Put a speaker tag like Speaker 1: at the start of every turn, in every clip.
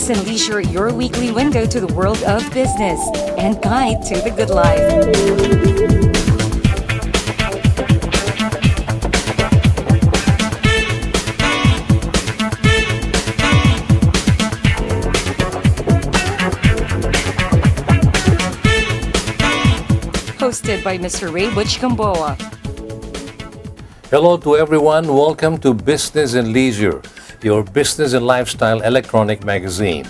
Speaker 1: Business and Leisure, your weekly window to the world of business and guide to the good life. Hosted by Mr. Ray Butch Gamboa.
Speaker 2: Hello to everyone. Welcome to Business and Leisure, your business and lifestyle electronic magazine.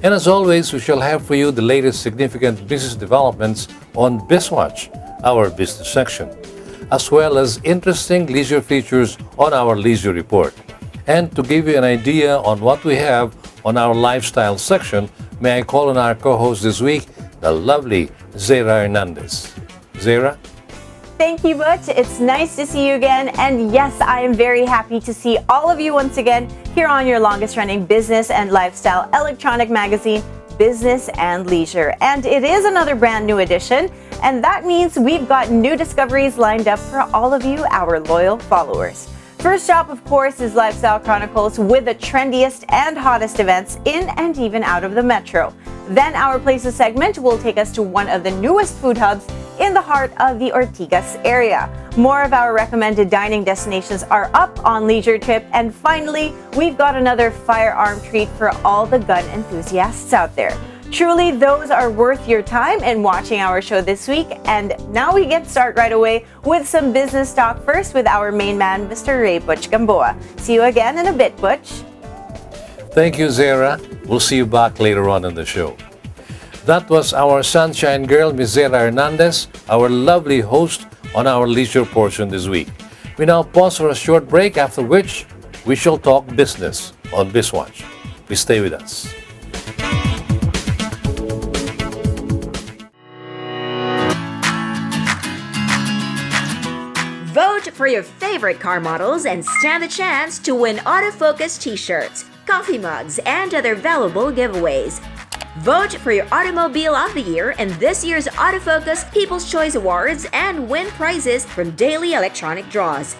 Speaker 2: And as always, we shall have for you the latest significant business developments on BizWatch, our business section, as well as interesting leisure features on our leisure report. And to give you an idea on what we have on our lifestyle section, may I call on our co-host this week, the lovely Zara Hernandez. Zara?
Speaker 3: Thank you, Butch. It's nice to see you again. And yes, I am very happy to see all of you once again here on your longest running business and lifestyle electronic magazine, Business and Leisure. And it is another brand new edition. And that means we've got new discoveries lined up for all of you, our loyal followers. First up, of course, is Lifestyle Chronicles with the trendiest and hottest events in and even out of the metro. Then our Places segment will take us to one of the newest food hubs in the heart of the Ortigas area. More of our recommended dining destinations are up on Leisure Trip. And finally, we've got another firearm treat for all the gun enthusiasts out there. Truly, those are worth your time in watching our show this week. And now we get started right away with some business talk first with our main man, Mr. Ray Butch Gamboa. See you again in a bit, Butch.
Speaker 2: Thank you, Zara. We'll see you back later on in the show. That was our sunshine girl, Ms. Zara Hernandez, our lovely host on our leisure portion this week. We now pause for a short break, after which we shall talk business on BizWatch. Please stay with us.
Speaker 4: Vote for your favorite car models and stand the chance to win autofocus t-shirts, coffee mugs, and other valuable giveaways. Vote for your Automobile of the Year in this year's Autofocus People's Choice Awards and win prizes from daily electronic draws.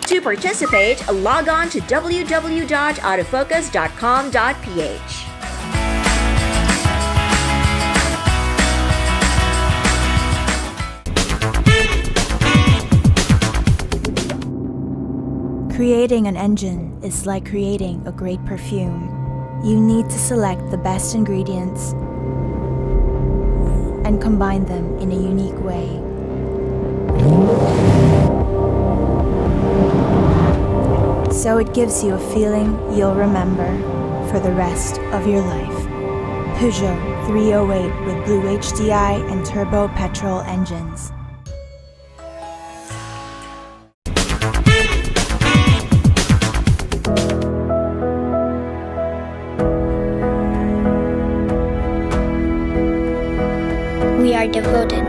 Speaker 4: To participate, log on to www.autofocus.com.ph.
Speaker 5: Creating an engine is like creating a great perfume. You need to select the best ingredients and combine them in a unique way. So it gives you a feeling you'll remember for the rest of your life. Peugeot 308 with Blue HDI and turbo petrol engines.
Speaker 6: We are devoted.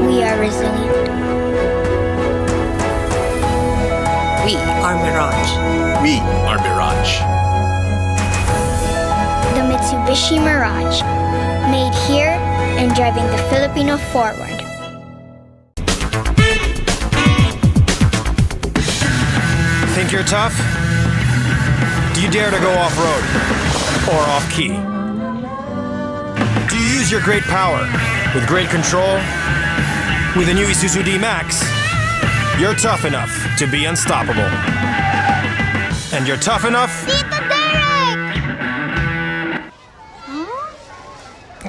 Speaker 6: We are resilient.
Speaker 7: We are Mirage.
Speaker 8: We are Mirage.
Speaker 6: The Mitsubishi Mirage, made here and driving the Filipino forward.
Speaker 8: Think you're tough? Do you dare to go off-road or off-key? Do you use your great power with great control? With the new Isuzu D-Max, you're tough enough to be unstoppable. And you're tough enough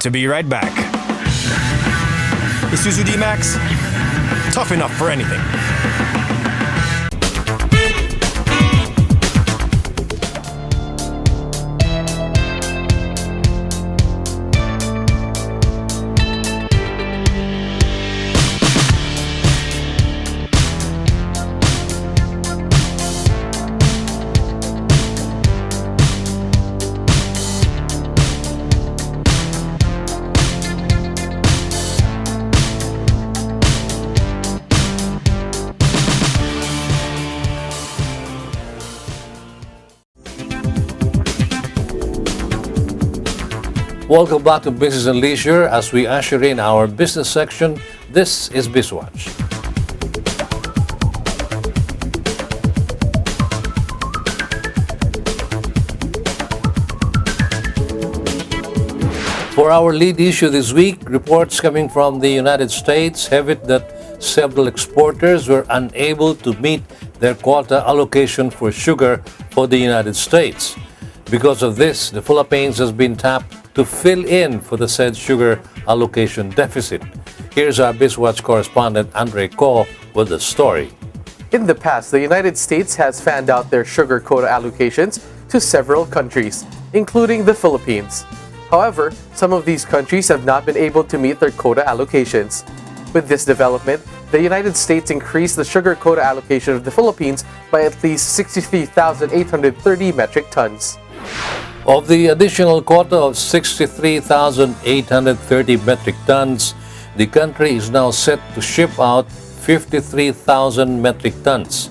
Speaker 8: to be right back. Isuzu D-Max, tough enough for anything.
Speaker 2: Welcome back to Business and Leisure as we usher in our business section. This is BizWatch. For our lead issue this week, reports coming from the United States have it that several exporters were unable to meet their quota allocation for sugar for the United States. Because of this, the Philippines has been tapped to fill in for the said sugar allocation deficit. Here's our BizWatch correspondent Andre Ko with the story.
Speaker 9: In the past, the United States has fanned out their sugar quota allocations to several countries, including the Philippines. However, some of these countries have not been able to meet their quota allocations. With this development, the United States increased the sugar quota allocation of the Philippines by at least 63,830 metric tons.
Speaker 2: Of the additional quota of 63,830 metric tons, the country is now set to ship out 53,000 metric tons.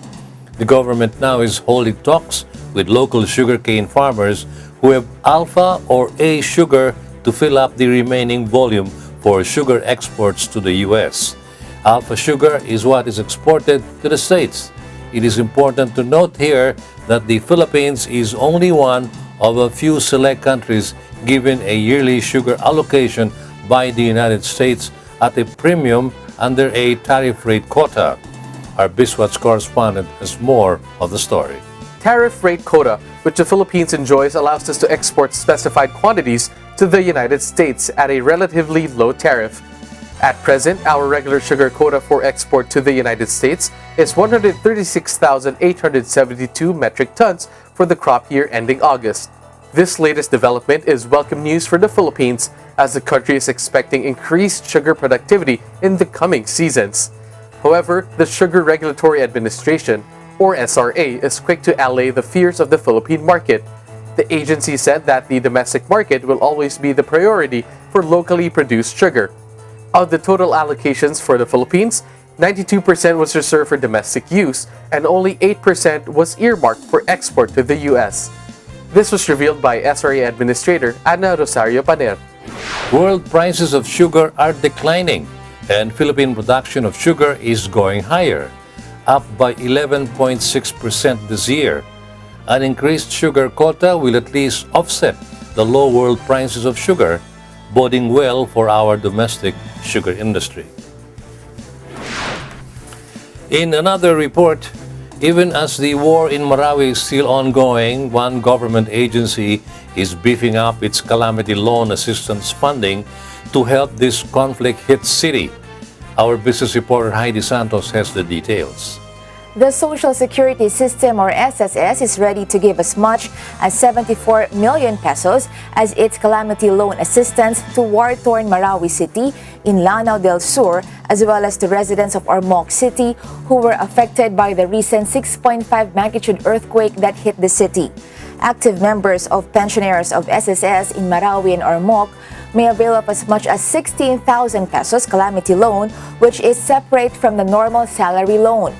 Speaker 2: The government now is holding talks with local sugarcane farmers who have alpha or A sugar to fill up the remaining volume for sugar exports to the U.S. Alpha sugar is what is exported to the States. It is important to note here that the Philippines is only one of a few select countries given a yearly sugar allocation by the United States at a premium under a tariff rate quota. Our BizWatch correspondent has more of the story.
Speaker 9: Tariff rate quota, which the Philippines enjoys, allows us to export specified quantities to the United States at a relatively low tariff. At present, our regular sugar quota for export to the United States is 136,872 metric tons for the crop year ending August. This latest development is welcome news for the Philippines, as the country is expecting increased sugar productivity in the coming seasons. However, the Sugar Regulatory Administration, or SRA, is quick to allay the fears of the Philippine market. The agency said that the domestic market will always be the priority for locally produced sugar. Of the total allocations for the Philippines, 92% was reserved for domestic use and only 8% was earmarked for export to the U.S. This was revealed by SRA Administrator Ana Rosario Paner.
Speaker 2: World prices of sugar are declining and Philippine production of sugar is going higher, up by 11.6% this year. An increased sugar quota will at least offset the low world prices of sugar, boding well for our domestic sugar industry. In another report, even as the war in Marawi is still ongoing, one government agency is beefing up its calamity loan assistance funding to help this conflict-hit city. Our business reporter Heidi Santos has the details.
Speaker 10: The Social Security System, or SSS, is ready to give as much as 74 million pesos as its calamity loan assistance to war-torn Marawi City in Lanao del Sur, as well as to residents of Ormoc City who were affected by the recent 6.5 magnitude earthquake that hit the city. Active members of pensioners of SSS in Marawi and Ormoc may avail of as much as 16,000 pesos calamity loan, which is separate from the normal salary loan.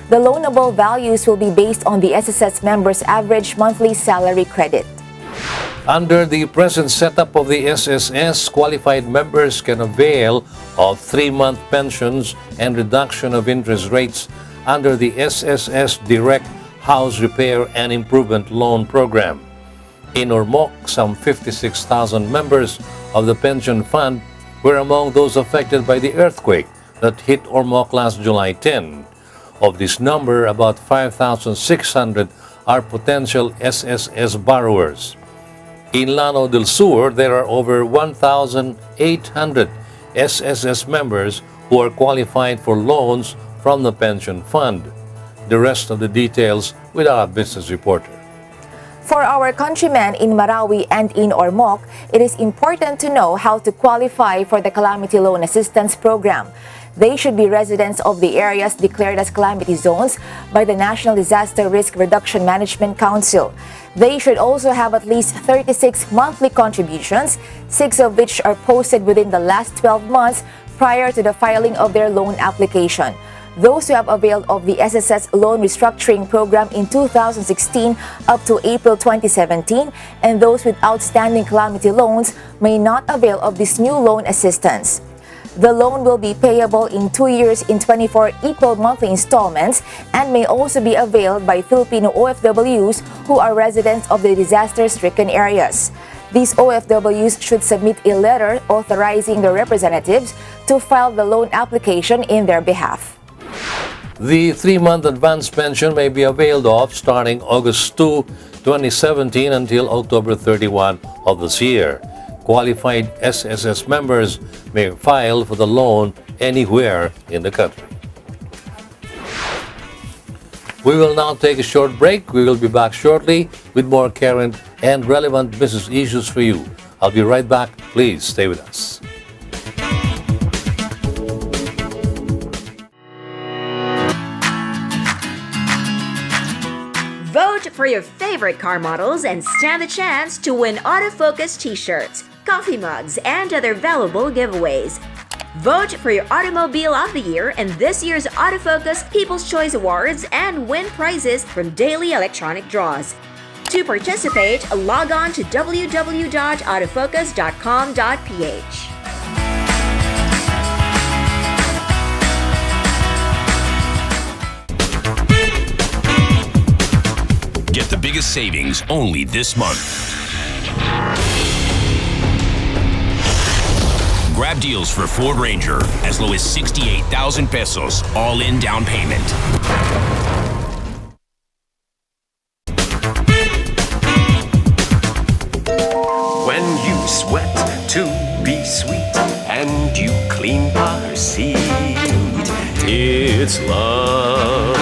Speaker 10: The loanable values will be based on the SSS members' average monthly salary credit.
Speaker 2: Under the present setup of the SSS, qualified members can avail of 3-month pensions and reduction of interest rates under the SSS Direct House Repair and Improvement Loan Program. In Ormoc, some 56,000 members of the pension fund were among those affected by the earthquake that hit Ormoc last July 10. Of this number, about 5,600 are potential SSS borrowers. In Lanao del Sur, there are over 1,800 SSS members who are qualified for loans from the pension fund. The rest of the details with our business reporter.
Speaker 10: For our countrymen in Marawi and in Ormoc, it is important to know how to qualify for the Calamity Loan Assistance Program. They should be residents of the areas declared as calamity zones by the National Disaster Risk Reduction Management Council. They should also have at least 36 monthly contributions, 6 of which are posted within the last 12 months prior to the filing of their loan application. Those who have availed of the SSS Loan Restructuring Program in 2016 up to April 2017 and those with outstanding calamity loans may not avail of this new loan assistance. The loan will be payable in 2 years in 24 equal monthly installments and may also be availed by Filipino OFWs who are residents of the disaster-stricken areas. These OFWs should submit a letter authorizing their representatives to file the loan application in their behalf.
Speaker 2: The 3-month advance pension may be availed of starting August 2, 2017 until October 31 of this year. Qualified SSS members may file for the loan anywhere in the country. We will now take a short break. We will be back shortly with more current and relevant business issues for you. I'll be right back. Please stay with us.
Speaker 4: Vote for your favorite car models and stand the chance to win autofocus t-shirts, coffee mugs, and other valuable giveaways. Vote for your Automobile of the Year in this year's Autofocus People's Choice Awards and win prizes from daily electronic draws. To participate, log on to www.autofocus.com.ph.
Speaker 11: Get the biggest savings only this month. Grab deals for Ford Ranger as low as 68,000 pesos, all-in down payment.
Speaker 12: When you sweat to be sweet and you clean car seat, it's love.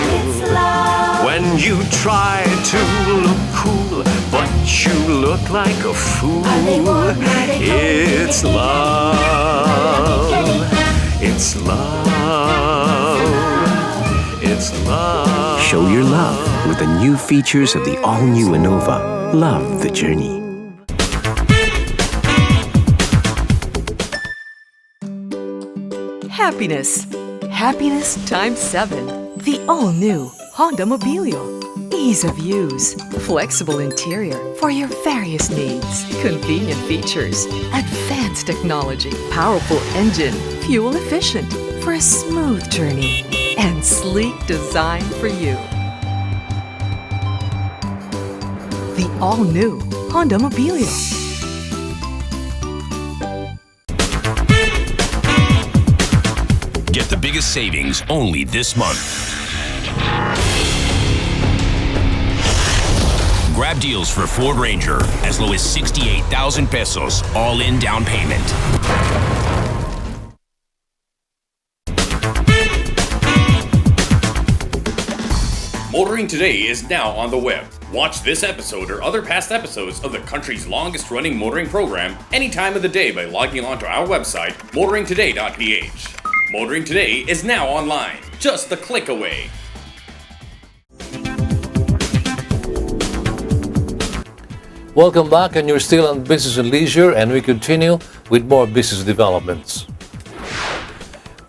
Speaker 12: When you try to look cool, but you look like a fool, it's love. It's love. It's love.
Speaker 13: Show your love with the new features of the all-new Innova. Love the journey.
Speaker 14: Happiness. Happiness times 7. The all-new Honda Mobilio. Ease of use, flexible interior for your various needs, convenient features, advanced technology, powerful engine, fuel efficient for a smooth journey, and sleek design for you. The all-new Honda Mobilio.
Speaker 11: Get the biggest savings only this month. Grab deals for Ford Ranger as low as 68,000 pesos, all-in down payment.
Speaker 15: Motoring Today is now on the web. Watch this episode or other past episodes of the country's longest-running motoring program any time of the day by logging on to our website, motoringtoday.ph. Motoring Today is now online, just a click away.
Speaker 2: Welcome back, and you're still on Business and Leisure, and we continue with more business developments.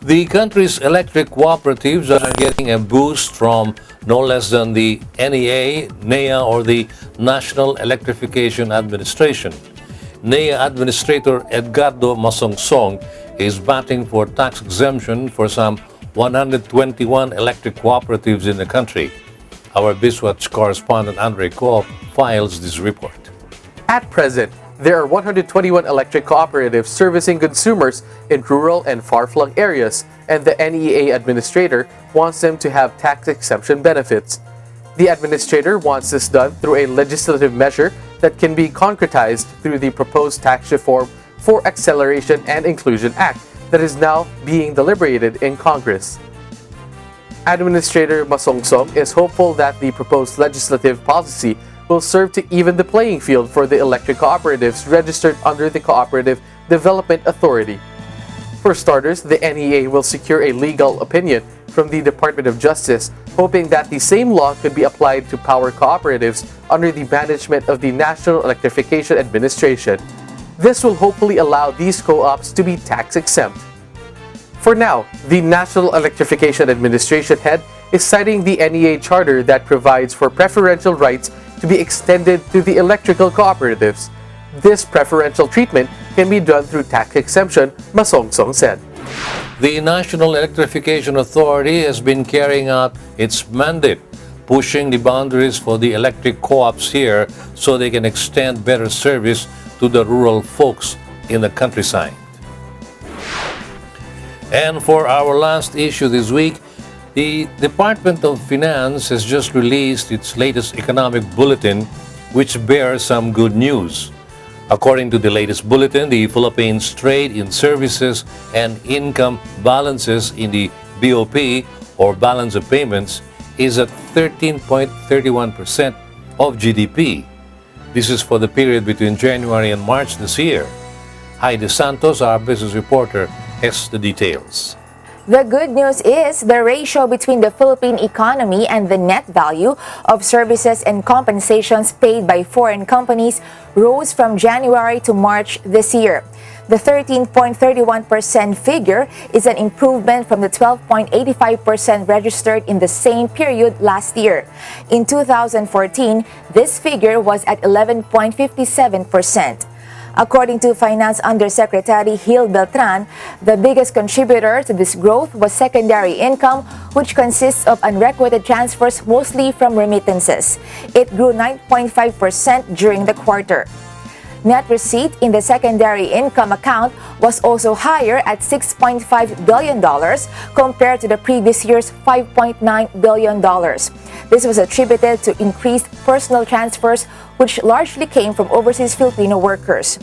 Speaker 2: The country's electric cooperatives are getting a boost from no less than the NEA, or the National Electrification Administration. NEA Administrator Edgardo Masongsong is batting for tax exemption for some 121 electric cooperatives in the country. Our BizWatch correspondent Andre Ko files this report.
Speaker 9: At present, there are 121 electric cooperatives servicing consumers in rural and far-flung areas, and the NEA administrator wants them to have tax exemption benefits. The administrator wants this done through a legislative measure that can be concretized through the proposed Tax Reform for Acceleration and Inclusion Act that is now being deliberated in Congress. Administrator Masongsong is hopeful that the proposed legislative policy will serve to even the playing field for the electric cooperatives registered under the Cooperative Development Authority. For starters, the NEA will secure a legal opinion from the Department of Justice, hoping that the same law could be applied to power cooperatives under the management of the National Electrification Administration. This will hopefully allow these co-ops to be tax exempt. For now, the National Electrification Administration head is citing the NEA charter that provides for preferential rights to be extended to the electrical cooperatives. This preferential treatment can be done through tax exemption, Masongsong said.
Speaker 2: The National Electrification Authority has been carrying out its mandate, pushing the boundaries for the electric co-ops here so they can extend better service to the rural folks in the countryside. And for our last issue this week, the Department of Finance has just released its latest economic bulletin, which bears some good news. According to the latest bulletin, the Philippines' trade in services and income balances in the BOP, or balance of payments, is at 13.31% of GDP. This is for the period between January and March this year. Heidi Santos, our business reporter, has the details.
Speaker 10: The good news is the ratio between the Philippine economy and the net value of services and compensations paid by foreign companies rose from January to March this year. The 13.31% figure is an improvement from the 12.85% registered in the same period last year. In 2014, this figure was at 11.57%. According to Finance Undersecretary Gil Beltran, the biggest contributor to this growth was secondary income, which consists of unrequited transfers mostly from remittances. It grew 9.5% during the quarter. Net receipt in the secondary income account was also higher at $6.5 billion compared to the previous year's $5.9 billion. This was attributed to increased personal transfers, which largely came from overseas Filipino workers.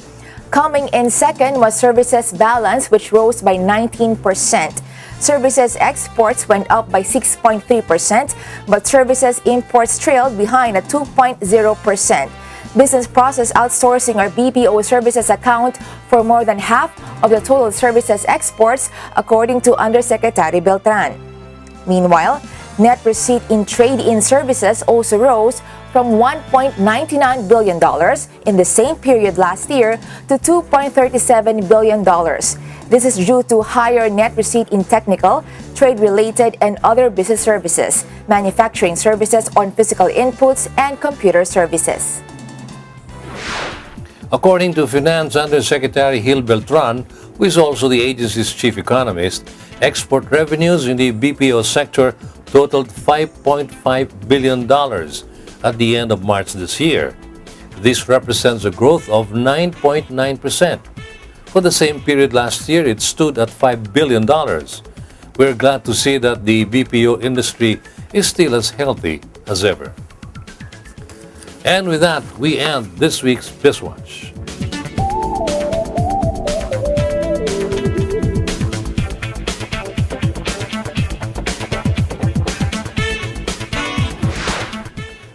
Speaker 10: Coming in second was services balance, which rose by 19%. Services exports went up by 6.3%, but services imports trailed behind at 2.0%. Business process outsourcing, or BPO services, account for more than half of the total services exports, according to Undersecretary Beltran. Meanwhile, net receipt in trade-in services also rose from $1.99 billion in the same period last year to $2.37 billion. This is due to higher net receipt in technical, trade-related, and other business services, manufacturing services on physical inputs, and computer services.
Speaker 2: According to Finance Undersecretary Gil Beltran, who is also the agency's chief economist, export revenues in the BPO sector totaled $5.5 billion at the end of March this year. This represents a growth of 9.9%. For the same period last year, it stood at $5 billion. We're glad to see that the BPO industry is still as healthy as ever. And with that, we end this week's BizWatch.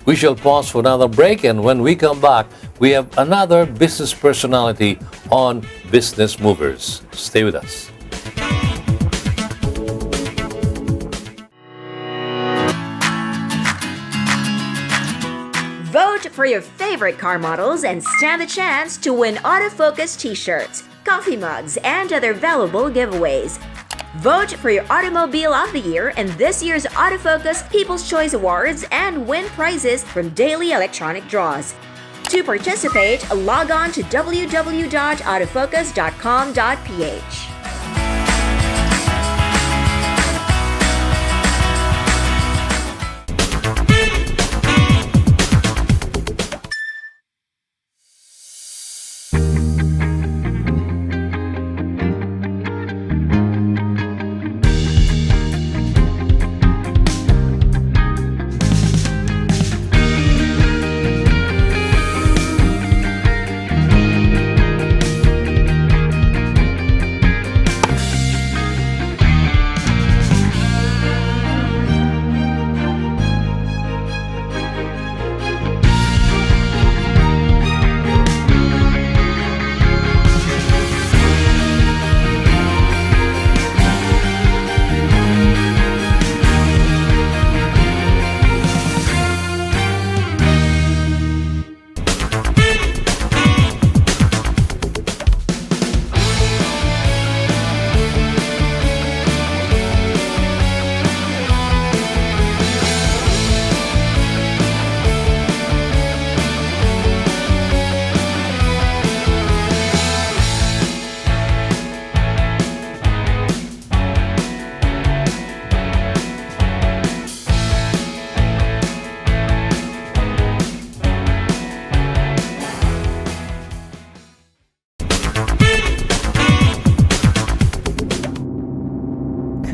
Speaker 2: We shall pause for another break, and when we come back, we have another business personality on Business Movers. Stay with us.
Speaker 4: Vote for your favorite car models and stand the chance to win autofocus t-shirts, coffee mugs, and other valuable giveaways. Vote for your Automobile of the Year in this year's Autofocus People's Choice Awards and win prizes from daily electronic draws. To participate, log on to www.autofocus.com.ph.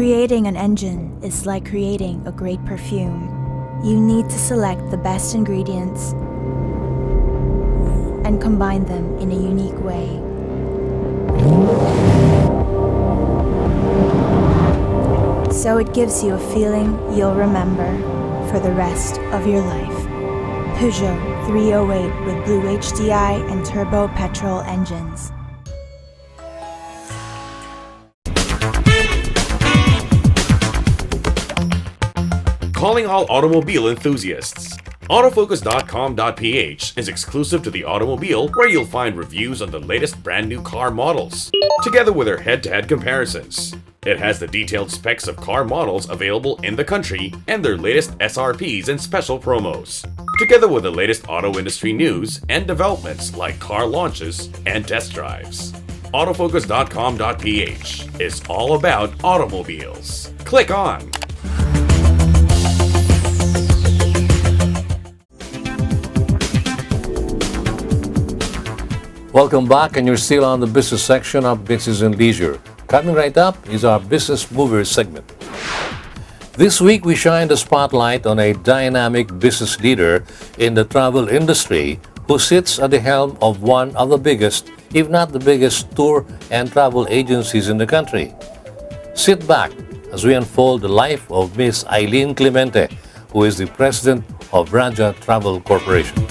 Speaker 5: Creating an engine is like creating a great perfume. You need to select the best ingredients and combine them in a unique way. So it gives you a feeling you'll remember for the rest of your life. Peugeot 308 with Blue HDI and turbo petrol engines.
Speaker 15: Calling all automobile enthusiasts. Autofocus.com.ph is exclusive to the automobile, where you'll find reviews on the latest brand new car models, together with their head-to-head comparisons. It has the detailed specs of car models available in the country and their latest SRPs and special promos, together with the latest auto industry news and developments like car launches and test drives. Autofocus.com.ph is all about automobiles. Click on.
Speaker 2: Welcome back, and you're still on the business section of Business and Leisure. Coming right up is our Business Movers segment. This week, we shine the spotlight on a dynamic business leader in the travel industry who sits at the helm of one of the biggest, if not the biggest, tour and travel agencies in the country. Sit back as we unfold the life of Miss Eileen Clemente, who is the president of Raja Travel Corporation.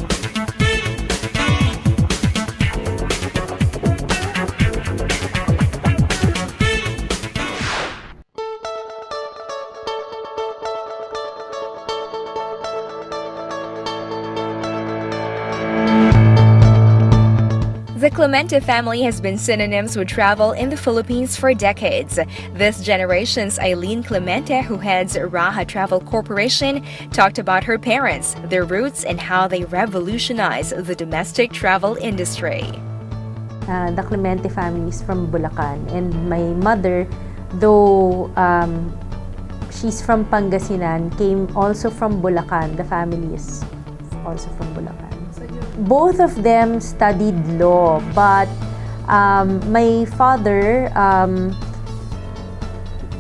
Speaker 16: The Clemente family has been synonyms with travel in the Philippines for decades. This generation's Eileen Clemente, who heads Raja Travel Corporation, talked about her parents, their roots, and how they revolutionized the domestic travel industry.
Speaker 17: The Clemente family is from Bulacan, and my mother, though she's from Pangasinan, came also from Bulacan. The family is also from Bulacan. Both of them studied law, but my father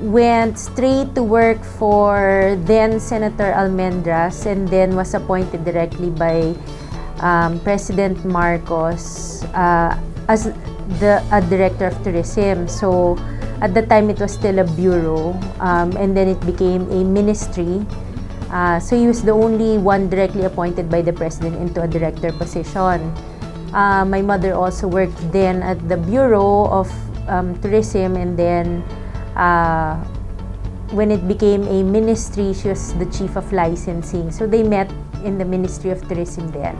Speaker 17: went straight to work for then Senator Almendras, and then was appointed directly by President Marcos as a director of tourism. So at the time it was still a bureau, and then it became a ministry. So he was the only one directly appointed by the president into a director position. My mother also worked then at the Bureau of Tourism, and then when it became a ministry, she was the chief of licensing. So they met in the Ministry of Tourism then.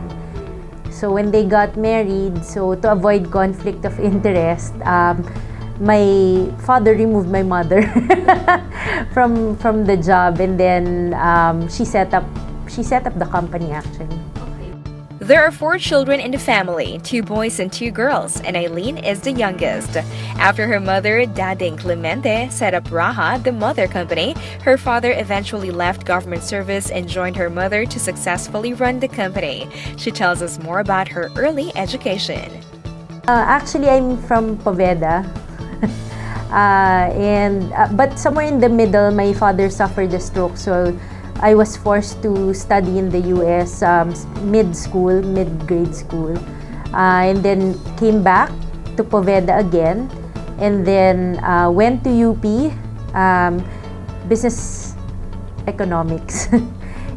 Speaker 17: So when they got married, so to avoid conflict of interest, my father removed my mother from the job, and then she set up the company actually.
Speaker 16: There are 4 children in the family, 2 boys and 2 girls, and Eileen is the youngest. After her mother, Dading Clemente, set up Raja, the mother company, her father eventually left government service and joined her mother to successfully run the company. She tells us more about her early education.
Speaker 17: Actually, I'm from Poveda. But somewhere in the middle, my father suffered a stroke, so I was forced to study in the US mid-grade school, and then came back to Poveda again, and then went to UP, business economics.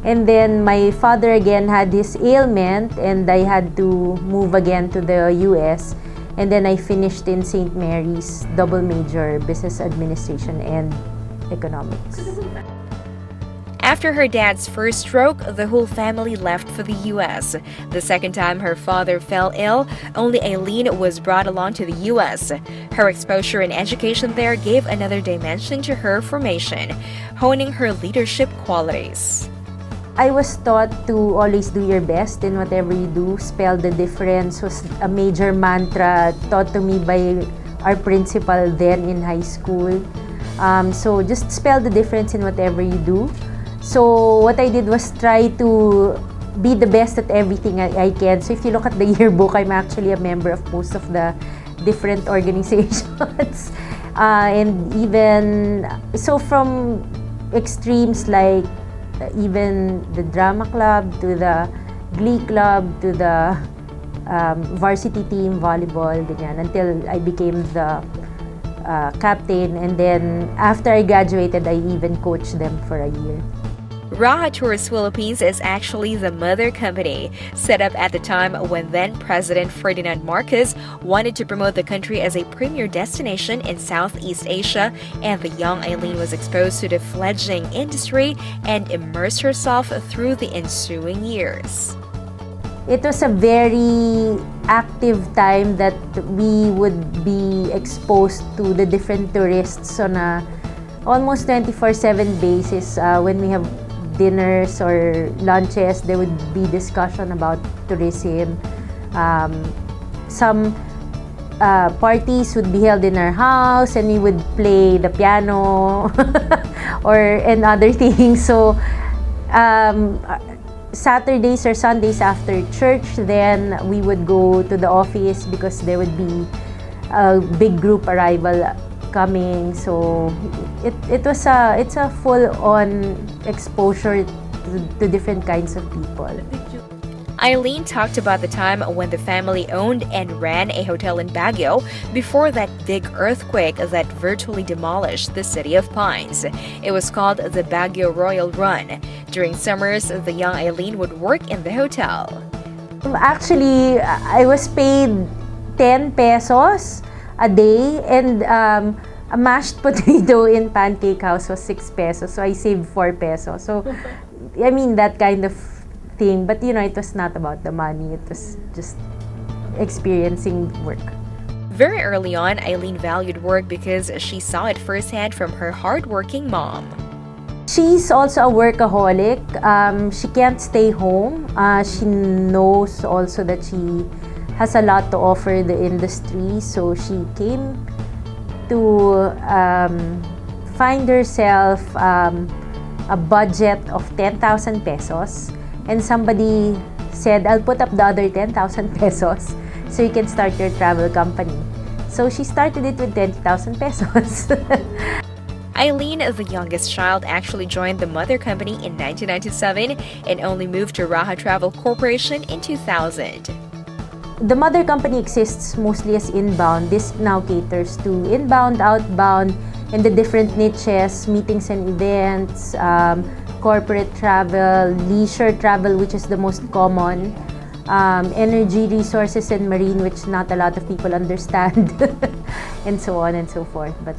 Speaker 17: And then my father again had his ailment, and I had to move again to the US. And then I finished in St. Mary's, double major, business administration and economics.
Speaker 16: After her dad's first stroke, the whole family left for the U.S. The second time her father fell ill, only Eileen was brought along to the U.S. Her exposure and education there gave another dimension to her formation, honing her leadership qualities.
Speaker 17: I was taught to always do your best in whatever you do. Spell the difference was a major mantra taught to me by our principal then in high school. So just spell the difference in whatever you do. So what I did was try to be the best at everything I can. So if you look at the yearbook, I'm actually a member of most of the different organizations. And even so, from extremes like even the drama club to the glee club to the varsity team volleyball, ganyan, until I became the captain, and then after I graduated, I even coached them for a year.
Speaker 16: Raha Tours Philippines is actually the mother company, set up at the time when then President Ferdinand Marcos wanted to promote the country as a premier destination in Southeast Asia, and the young Eileen was exposed to the fledgling industry and immersed herself through the ensuing years.
Speaker 17: It was a very active time that we would be exposed to the different tourists on a almost 24/7 basis. When we have dinners or lunches, there would be discussion about tourism. Some parties would be held in our house, and we would play the piano and other things. So Saturdays or Sundays after church, then we would go to the office because there would be a big group arrival coming. So it's a full-on exposure to different kinds of people.
Speaker 16: Eileen talked about the time when the family owned and ran a hotel in Baguio before that big earthquake that virtually demolished the city of Pines. It was called the Baguio Royal Run. During summers, the young Eileen would work in the hotel.
Speaker 17: Actually, I was paid 10 pesos a day, and a mashed potato in Pancake House was 6 pesos, so I saved 4 pesos. So, I mean, that kind of thing. But, you know, it was not about the money. It was just experiencing work.
Speaker 16: Very early on, Eileen valued work because she saw it firsthand from her hardworking mom.
Speaker 17: She's also a workaholic. She can't stay home. She knows also that she has a lot to offer the industry. So she came to find herself a budget of 10,000 pesos. And somebody said, I'll put up the other 10,000 pesos so you can start your travel company. So she started it with 20,000 pesos.
Speaker 16: Eileen, the youngest child, actually joined the mother company in 1997 and only moved to Raha Travel Corporation in 2000.
Speaker 17: The mother company exists mostly as inbound. This now caters to inbound, outbound, and the different niches, meetings and events, corporate travel, leisure travel, which is the most common, energy resources and marine, which not a lot of people understand, and so on and so forth. But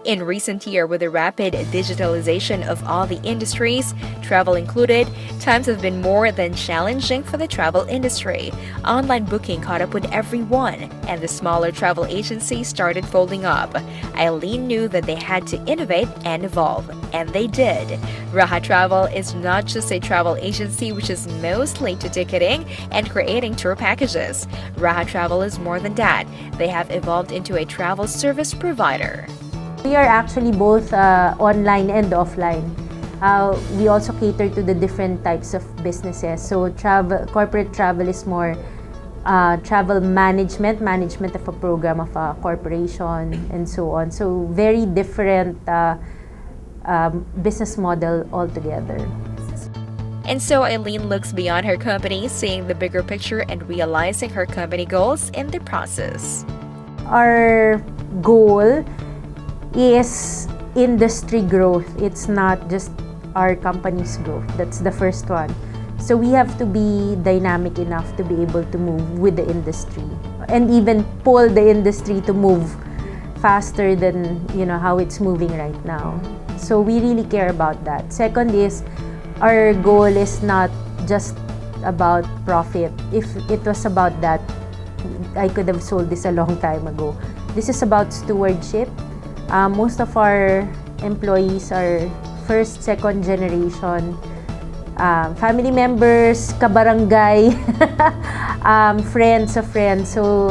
Speaker 16: in recent year, with the rapid digitalization of all the industries, travel included, times have been more than challenging for the travel industry. Online booking caught up with everyone, and the smaller travel agencies started folding up. Eileen knew that they had to innovate and evolve, and they did. Raha Travel is not just a travel agency which is mostly to ticketing and creating tour packages. Raha Travel is more than that. They have evolved into a travel service provider.
Speaker 17: We are actually both online and offline. We also cater to the different types of businesses. So corporate travel is more travel management of a program of a corporation, and so on. So very different business model altogether.
Speaker 16: And so Eileen looks beyond her company, seeing the bigger picture and realizing her company goals in the process.
Speaker 17: Our goal is industry growth. It's not just our company's growth. That's the first one. So we have to be dynamic enough to be able to move with the industry and even pull the industry to move faster than, you know, how it's moving right now. So we really care about that. Second is, our goal is not just about profit. If it was about that, I could have sold this a long time ago. This is about stewardship. Most of our employees are first, second generation, family members, kabarangay, friends of friends. So,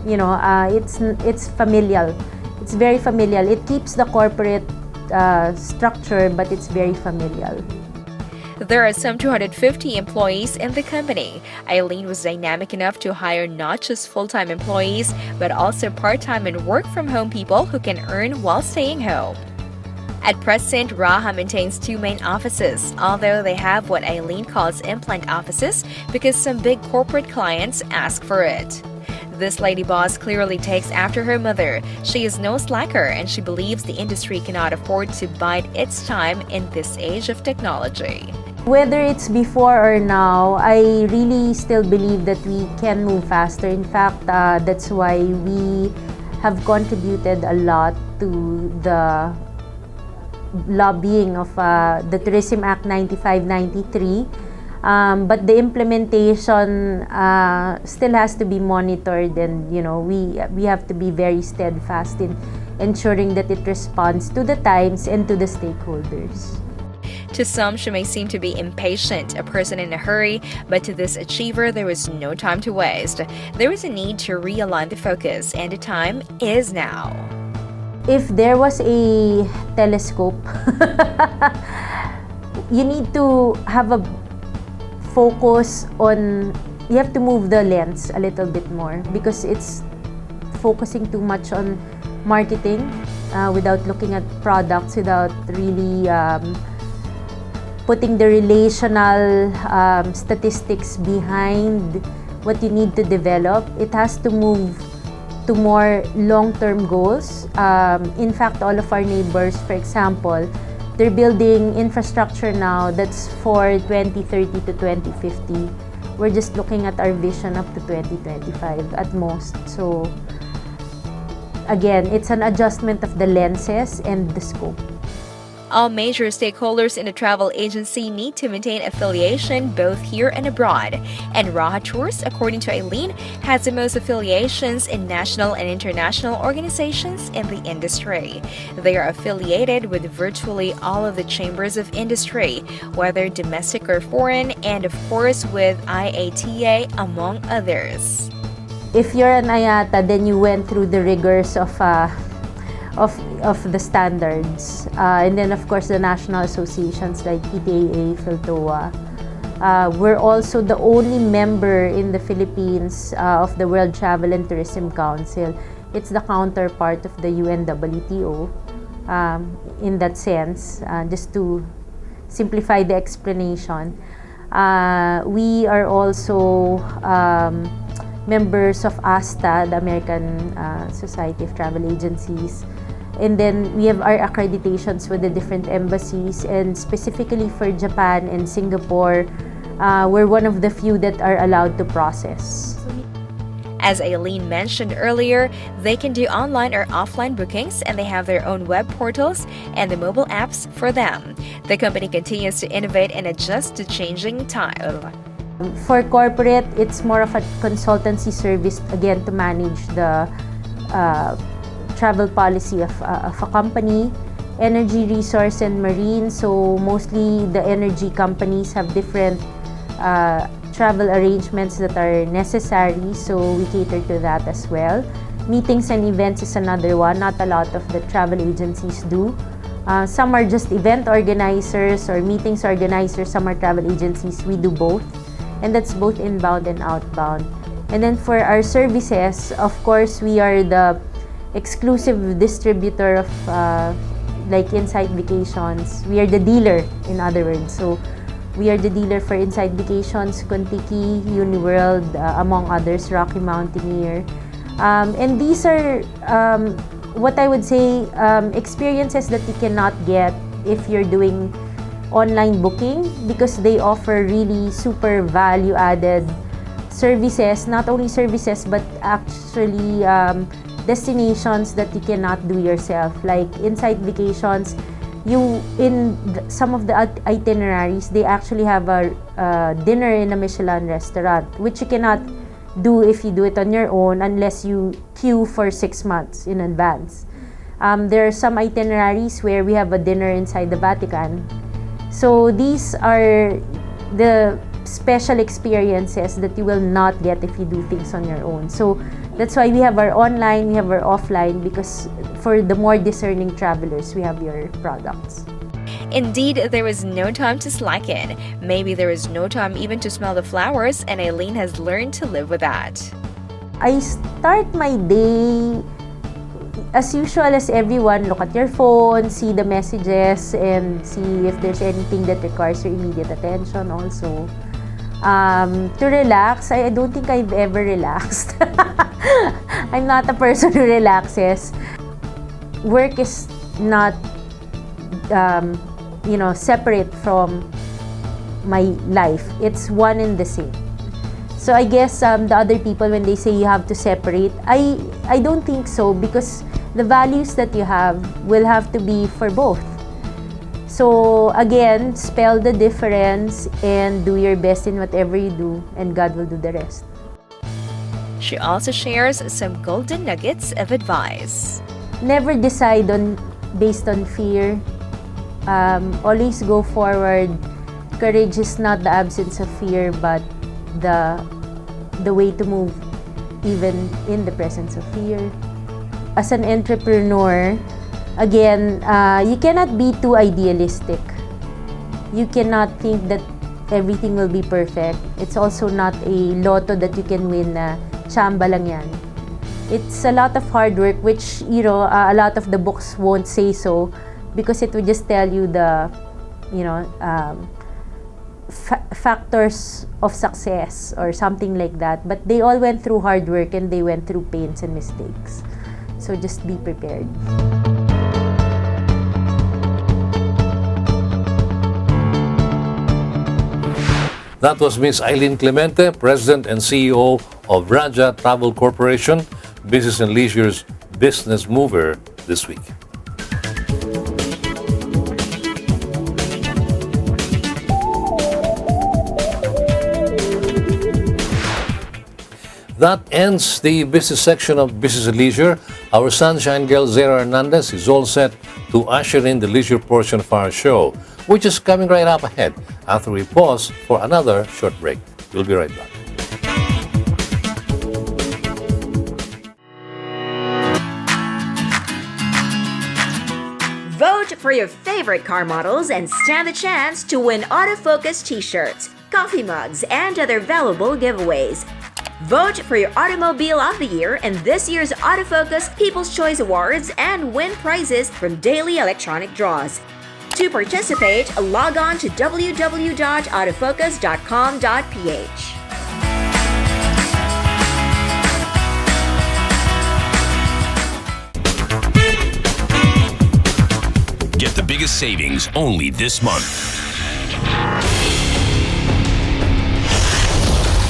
Speaker 17: you know, it's familial. It's very familial. It keeps the corporate structure, but it's very familial.
Speaker 16: There are some 250 employees in the company. Eileen was dynamic enough to hire not just full-time employees, but also part-time and work-from-home people who can earn while staying home. At present, Raha maintains 2 main offices, although they have what Eileen calls implant offices because some big corporate clients ask for it. This lady boss clearly takes after her mother. She is no slacker and she believes the industry cannot afford to bide its time in this age of technology.
Speaker 17: Whether it's before or now, I really still believe that we can move faster. In fact, that's why we have contributed a lot to the lobbying of the Tourism Act 95-93. But the implementation still has to be monitored, and we have to be very steadfast in ensuring that it responds to the times and to the stakeholders.
Speaker 16: To some, she may seem to be impatient, a person in a hurry, but to this achiever, there was no time to waste. There was a need to realign the focus, and the time is now.
Speaker 17: If there was a telescope, you need to have a focus on, you have to move the lens a little bit more because it's focusing too much on marketing without looking at products, without really putting the relational statistics behind what you need to develop. It has to move to more long-term goals. In fact, all of our neighbors, for example, they're building infrastructure now that's for 2030 to 2050. We're just looking at our vision up to 2025 at most. So again, it's an adjustment of the lenses and the scope.
Speaker 16: All major stakeholders in the travel agency need to maintain affiliation both here and abroad. And Raha Tours, according to Eileen, has the most affiliations in national and international organizations in the industry. They are affiliated with virtually all of the chambers of industry, whether domestic or foreign, and of course with IATA, among others.
Speaker 17: If you're an IATA, then you went through the rigors of the standards, and then of course the national associations like PTAA, PhilTOA. We're also the only member in the Philippines of the World Travel and Tourism Council. It's the counterpart of the UNWTO in that sense, just to simplify the explanation. We are also members of ASTA, the American Society of Travel Agencies. And then we have our accreditations with the different embassies, and specifically for Japan and Singapore, we're one of the few that are allowed to process.
Speaker 16: As Eileen mentioned earlier, they can do online or offline bookings, and they have their own web portals and the mobile apps for them. The company continues to innovate and adjust to changing time.
Speaker 17: For corporate, it's more of a consultancy service, again, to manage the travel policy of a company. Energy, resource, and marine, so mostly the energy companies have different travel arrangements that are necessary, so we cater to that as well. Meetings and events is another one. Not a lot of the travel agencies do. Some are just event organizers or meetings organizers, some are travel agencies. We do both, and that's both inbound and outbound. And then for our services, of course, we are the exclusive distributor of like Inside Vacations. We are the dealer, in other words. So we are the dealer for Inside Vacations, Contiki, Uniworld, among others, Rocky Mountaineer. And these are what I would say experiences that you cannot get if you're doing online booking, because they offer really super value-added services, not only services but actually destinations that you cannot do yourself. Like Inside Vacations, some of the itineraries, they actually have a dinner in a Michelin restaurant, which you cannot do if you do it on your own unless you queue for 6 months in advance. There are some itineraries where we have a dinner inside the Vatican. So these are the special experiences that you will not get if you do things on your own. So that's why we have our online, we have our offline, because for the more discerning travelers, we have your products.
Speaker 16: Indeed, there was no time to slacken. Maybe there was no time even to smell the flowers, and Eileen has learned to live with that.
Speaker 17: I start my day as usual as everyone. Look at your phone, see the messages, and see if there's anything that requires your immediate attention also. To relax, I don't think I've ever relaxed. I'm not a person who relaxes. Work is not, separate from my life. It's one and the same. So I guess the other people, when they say you have to separate, I don't think so, because the values that you have will have to be for both. So again, spell the difference and do your best in whatever you do, and God will do the rest.
Speaker 16: She also shares some golden nuggets of advice.
Speaker 17: Never decide based on fear. Always go forward. Courage is not the absence of fear, but the way to move even in the presence of fear. As an entrepreneur, again, you cannot be too idealistic. You cannot think that everything will be perfect. It's also not a lotto that you can win na chamba lang yan. It's a lot of hard work, which, a lot of the books won't say so, because it would just tell you the, factors of success or something like that. But they all went through hard work, and they went through pains and mistakes. So just be prepared.
Speaker 2: That was Miss Eileen Clemente, President and CEO of Raja Travel Corporation, Business and Leisure's business mover this week. That ends the business section of Business and Leisure. Our sunshine girl, Zara Hernandez, is all set to usher in the leisure portion of our show, which is coming right up ahead after we pause for another short break. We'll be right back.
Speaker 4: Vote for your favorite car models and stand the chance to win autofocus t-shirts, coffee mugs, and other valuable giveaways. Vote for your Automobile of the Year in this year's Autofocus People's Choice Awards and win prizes from daily electronic draws. To participate, log on to www.autofocus.com.ph.
Speaker 11: Get the biggest savings only this month.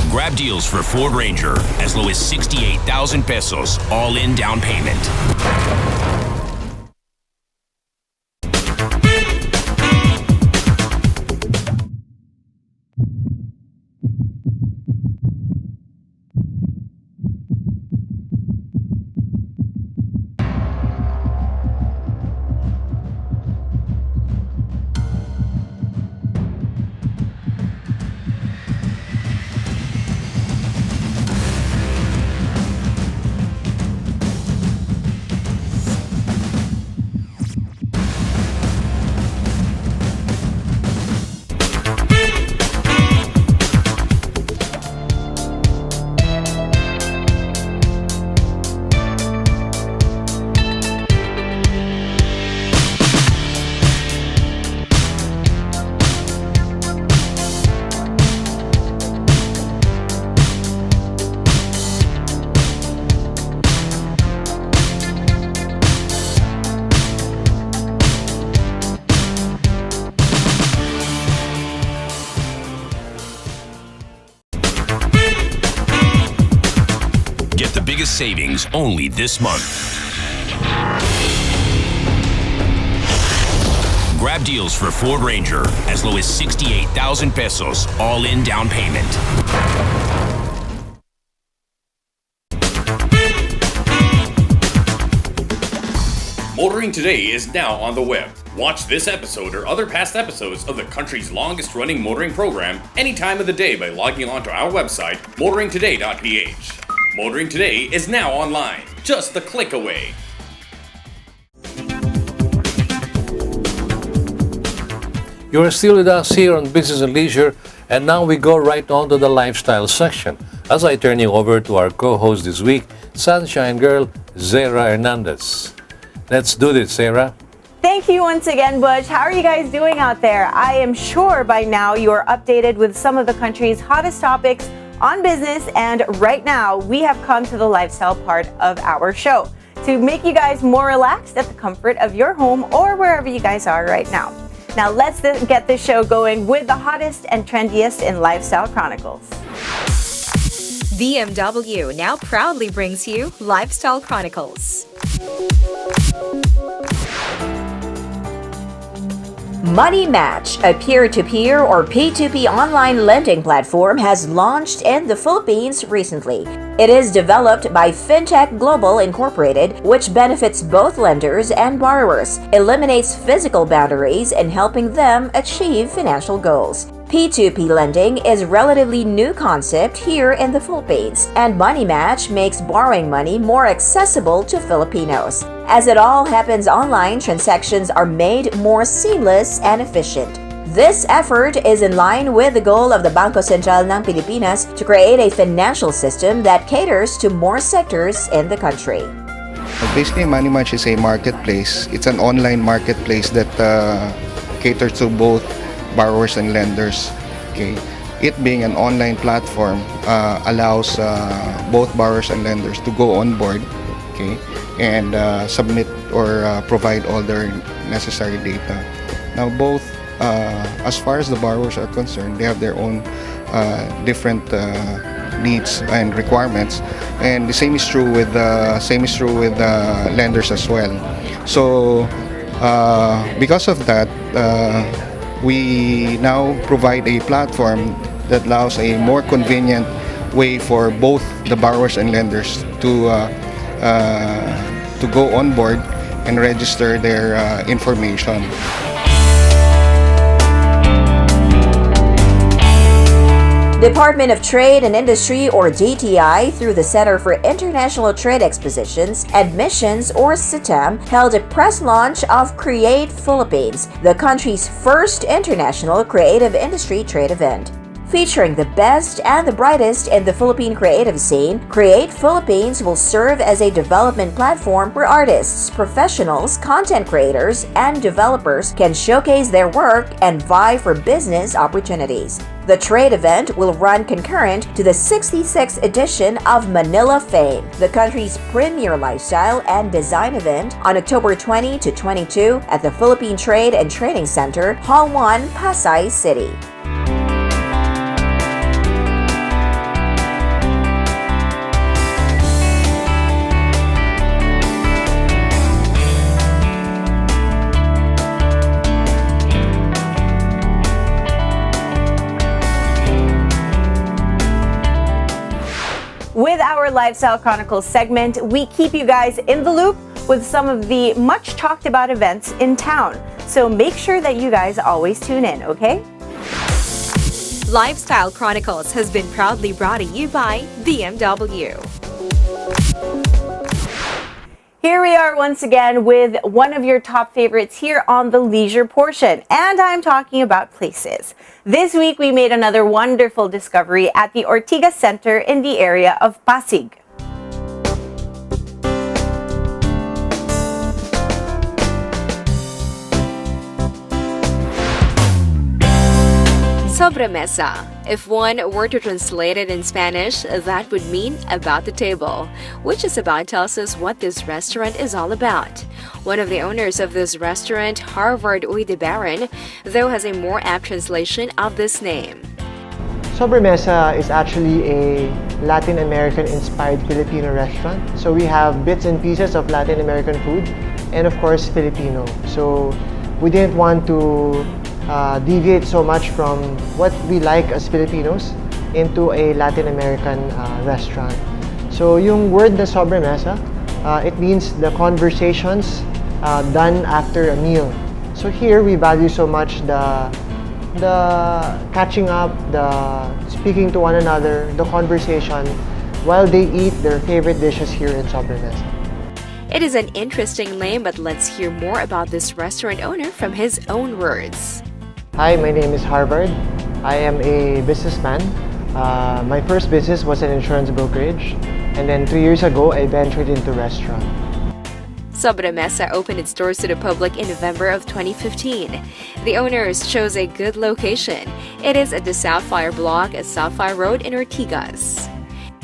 Speaker 11: Grab deals for Ford Ranger as low as 68,000 pesos all-in down payment. biggest savings only this month. Grab deals for Ford Ranger as low as 68,000 pesos all-in down payment.
Speaker 15: Motoring Today is now on the web. Watch this episode or other past episodes of the country's longest-running motoring program any time of the day by logging on to our website, motoringtoday.ph. Motoring Today is now online, just a click away.
Speaker 2: You are still with us here on Business and Leisure, and now we go right on to the lifestyle section as I turn you over to our co-host this week, Sunshine Girl, Zara Hernandez. Let's do this, Zara.
Speaker 3: Thank you once again, Butch. How are you guys doing out there? I am sure by now you are updated with some of the country's hottest topics on business, and right now we have come to the lifestyle part of our show to make you guys more relaxed at the comfort of your home or wherever you guys are right now. Now let's get this show going with the hottest and trendiest in Lifestyle Chronicles.
Speaker 16: BMW now proudly brings you Lifestyle Chronicles.
Speaker 4: Money Match, a peer-to-peer or P2P online lending platform, has launched in the Philippines recently. It is developed by Fintech Global Incorporated, which benefits both lenders and borrowers, eliminates physical boundaries, and helping them achieve financial goals. P2P lending is a relatively new concept here in the Philippines, and Money Match makes borrowing money more accessible to Filipinos. As it all happens online, transactions are made more seamless and efficient. This effort is in line with the goal of the Bangko Sentral ng Pilipinas to create a financial system that caters to more sectors in the country.
Speaker 18: Basically, Money Match is a marketplace. It's an online marketplace that caters to both borrowers and lenders. Okay, it being an online platform allows both borrowers and lenders to go on board, okay, and submit or provide all their necessary data. Now, both as far as the borrowers are concerned, they have their own different needs and requirements, and the same is true with lenders as well. So, because of that, we now provide a platform that allows a more convenient way for both the borrowers and lenders to go on board and register their information.
Speaker 4: Department of Trade and Industry, or DTI, through the Center for International Trade Expositions, Admissions, or CITAM, held a press launch of Create Philippines, the country's first international creative industry trade event. Featuring the best and the brightest in the Philippine creative scene, Create Philippines will serve as a development platform where artists, professionals, content creators, and developers can showcase their work and vie for business opportunities. The trade event will run concurrent to the 66th edition of Manila Fame, the country's premier lifestyle and design event, on October 20 to 22 at the Philippine Trade and Training Center, Hall 1, Pasay City.
Speaker 3: With our Lifestyle Chronicles segment, we keep you guys in the loop with some of the much talked about events in town. So make sure that you guys always tune in, okay?
Speaker 16: Lifestyle Chronicles has been proudly brought to you by BMW.
Speaker 3: Here we are once again with one of your top favorites here on the leisure portion, and I'm talking about places. This week we made another wonderful discovery at the Ortigas Center in the area of Pasig.
Speaker 16: Sobremesa. If one were to translate it in Spanish, that would mean about the table, which is about tells us what this restaurant is all about. One of the owners of this restaurant, Harvard Uidebaran, though has a more apt translation of this name.
Speaker 19: Sobremesa is actually a Latin American-inspired Filipino restaurant. So we have bits and pieces of Latin American food and of course Filipino. So we didn't want to deviate so much from what we like as Filipinos into a Latin American restaurant. So yung word na sobremesa, it means the conversations done after a meal. So here we value so much the catching up, the speaking to one another, the conversation while they eat their favorite dishes here in Sobremesa.
Speaker 16: It is an interesting name, but let's hear more about this restaurant owner from his own words.
Speaker 19: Hi, my name is Harvard. I am a businessman. My first business was an insurance brokerage, and then 3 years ago, I ventured into restaurant.
Speaker 16: Sobremesa opened its doors to the public in November of 2015. The owners chose a good location. It is at the Sapphire Block at Sapphire Road in Ortigas.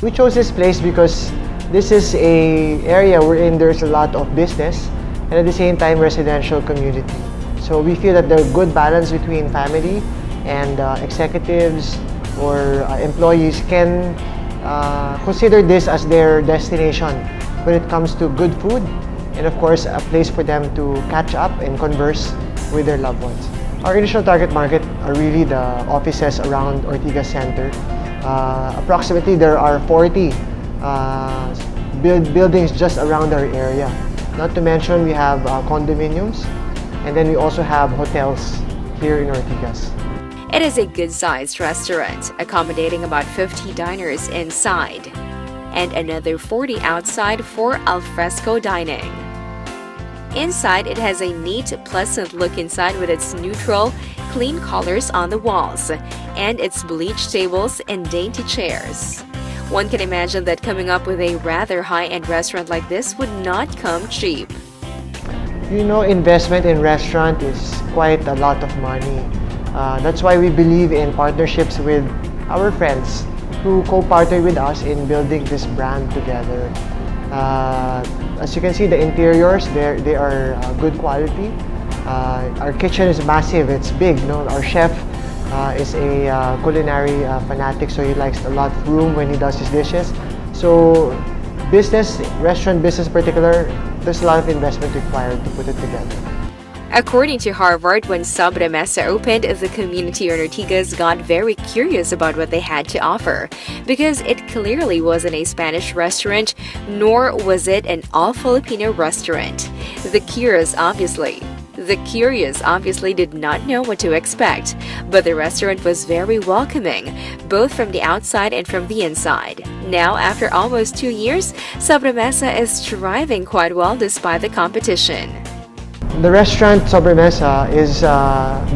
Speaker 19: We chose this place because this is a area wherein there's a lot of business and at the same time residential community. So we feel that there's a good balance between family and executives or employees can consider this as their destination when it comes to good food and of course a place for them to catch up and converse with their loved ones. Our initial target market are really the offices around Ortigas Center. Approximately there are 40 buildings just around our area. Not to mention we have condominiums and then we also have hotels here in Ortigas.
Speaker 16: It is a good-sized restaurant, accommodating about 50 diners inside and another 40 outside for alfresco dining. Inside, it has a neat, pleasant look inside with its neutral, clean colors on the walls and its bleached tables and dainty chairs. One can imagine that coming up with a rather high-end restaurant like this would not come cheap.
Speaker 19: You know, investment in restaurant is quite a lot of money. That's why we believe in partnerships with our friends who co-partner with us in building this brand together. As you can see, the interiors, they are good quality. Our kitchen is massive, it's big. No? Our chef is a culinary fanatic, so he likes a lot of room when he does his dishes. So business, restaurant business in particular, there's a lot of investment required to put it together.
Speaker 16: According to Harvard, when Sobremesa opened, the community in Ortigas got very curious about what they had to offer because it clearly wasn't a Spanish restaurant, nor was it an all-Filipino restaurant. The curious obviously did not know what to expect, but the restaurant was very welcoming, both from the outside and from the inside. Now, after almost 2 years, Sobremesa is thriving quite well despite the competition.
Speaker 19: The restaurant Sobremesa is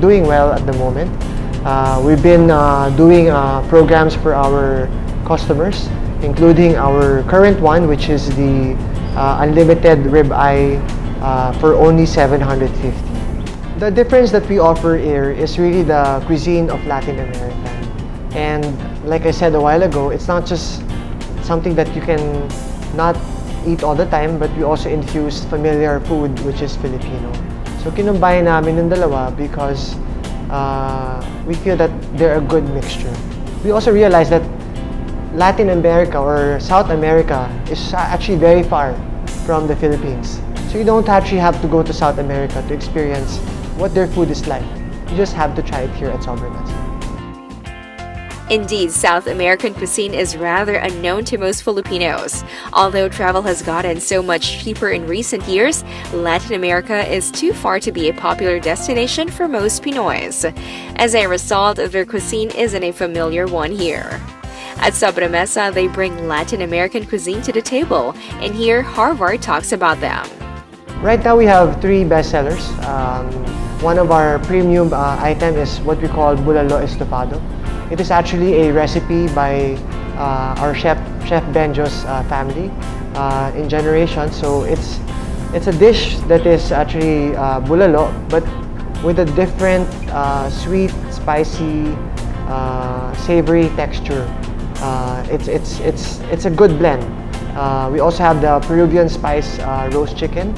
Speaker 19: doing well at the moment. We've been doing programs for our customers, including our current one, which is the unlimited ribeye for only 750. The difference that we offer here is really the cuisine of Latin America. And like I said a while ago, it's not just something that you can not eat all the time, but we also infuse familiar food, which is Filipino. So kinumbine namin yung dalawa because we feel that they're a good mixture. We also realize that Latin America or South America is actually very far from the Philippines. So you don't actually have to go to South America to experience what their food is like. You just have to try it here at Sobremesa.
Speaker 16: Indeed, South American cuisine is rather unknown to most Filipinos. Although travel has gotten so much cheaper in recent years, Latin America is too far to be a popular destination for most Pinoys. As a result, their cuisine isn't a familiar one here. At Sobremesa, they bring Latin American cuisine to the table, and here Harvard talks about them.
Speaker 19: Right now we have 3 bestsellers. One of our premium item is what we call Bulalo Estofado. It is actually a recipe by our chef Benjo's family in generations. So it's a dish that is actually bulalo, but with a different sweet, spicy, savory texture. It's a good blend. We also have the Peruvian spice roast chicken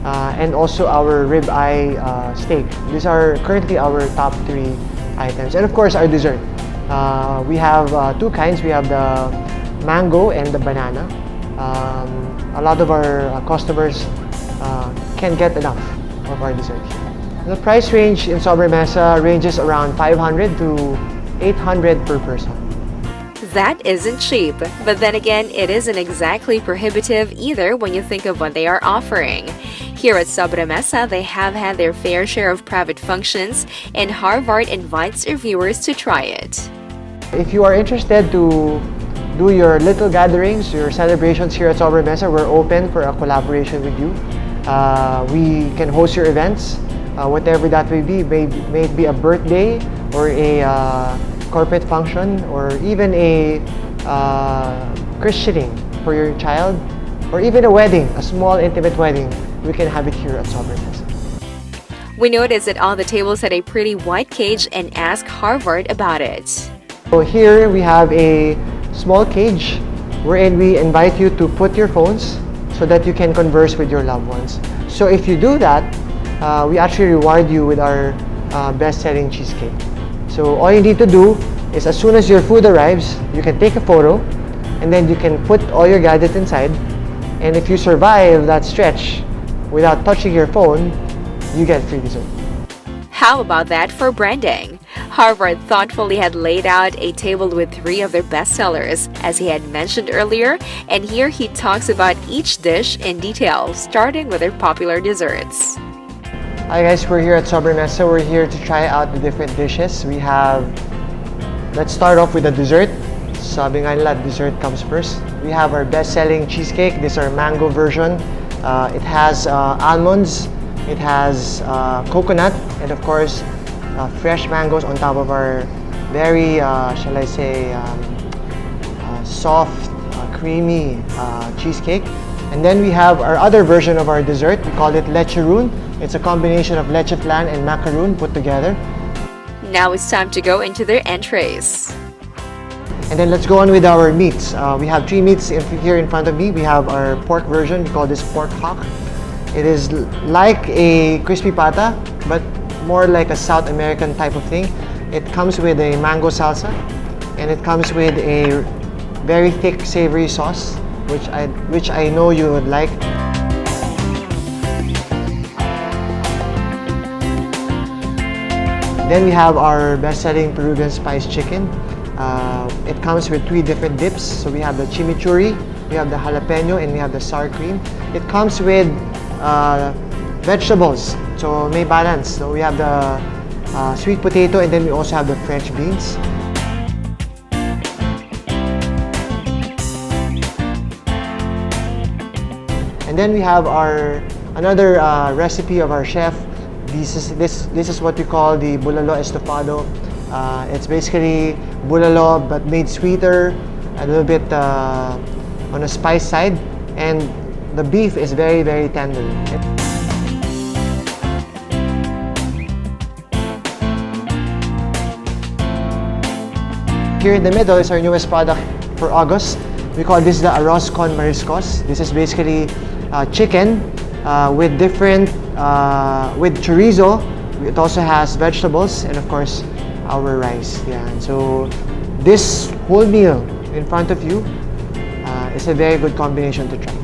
Speaker 19: and also our ribeye steak. These are currently our top 3 items, and of course our dessert. We have 2 kinds. We have the mango and the banana. A lot of our customers can't get enough of our dessert here. The price range in Sobremesa ranges around 500 to 800 per person.
Speaker 16: That isn't cheap, but then again, it isn't exactly prohibitive either when you think of what they are offering. Here at Sobremesa, they have had their fair share of private functions, and Harvard invites their viewers to try it.
Speaker 19: If you are interested to do your little gatherings, your celebrations here at Sobremesa, we're open for a collaboration with you. We can host your events. whatever that may be a birthday or a corporate function or even a christening for your child or even a wedding, a small intimate wedding. We can have it here at Sobremesa.
Speaker 16: We noticed that all the tables had a pretty white cage and asked Harvard about it.
Speaker 19: So here we have a small cage wherein we invite you to put your phones so that you can converse with your loved ones. So if you do that, we actually reward you with our best-selling cheesecake. So all you need to do is as soon as your food arrives, you can take a photo and then you can put all your gadgets inside. And if you survive that stretch without touching your phone, you get free dessert.
Speaker 16: How about that for branding? Harvard thoughtfully had laid out a table with 3 of their bestsellers, as he had mentioned earlier, and here he talks about each dish in detail, starting with their popular desserts.
Speaker 19: Hi guys, we're here at Sobremesa. We're here to try out the different dishes. Let's start off with the dessert. Sabi nga nila, dessert comes first. We have our best-selling cheesecake. This is our mango version. It has almonds, it has coconut, and of course, fresh mangoes on top of our very, shall I say, soft, creamy cheesecake. And then we have our other version of our dessert. We call it lecheroon. It's a combination of leche flan and macaroon put together.
Speaker 16: Now it's time to go into their entrees.
Speaker 19: And then let's go on with our meats. We have 3 meats here in front of me. We have our pork version. We call this pork hock. It is like a crispy pata, but more like a South American type of thing. It comes with a mango salsa, and it comes with a very thick savory sauce, which I know you would like. Then we have our best-selling Peruvian spice chicken. It comes with 3 different dips. So we have the chimichurri, we have the jalapeno, and we have the sour cream. It comes with vegetables, so may balance. So we have the sweet potato, and then we also have the French beans. And then we have another recipe of our chef. This is what we call the bulalo estofado. It's basically bulalo but made sweeter, a little bit on a spice side, and the beef is very, very tender. Here in the middle is our newest product for August. We call this the Arroz con Mariscos. This is basically chicken with with chorizo. It also has vegetables and of course our rice. Yeah. And so this whole meal in front of you is a very good combination to try.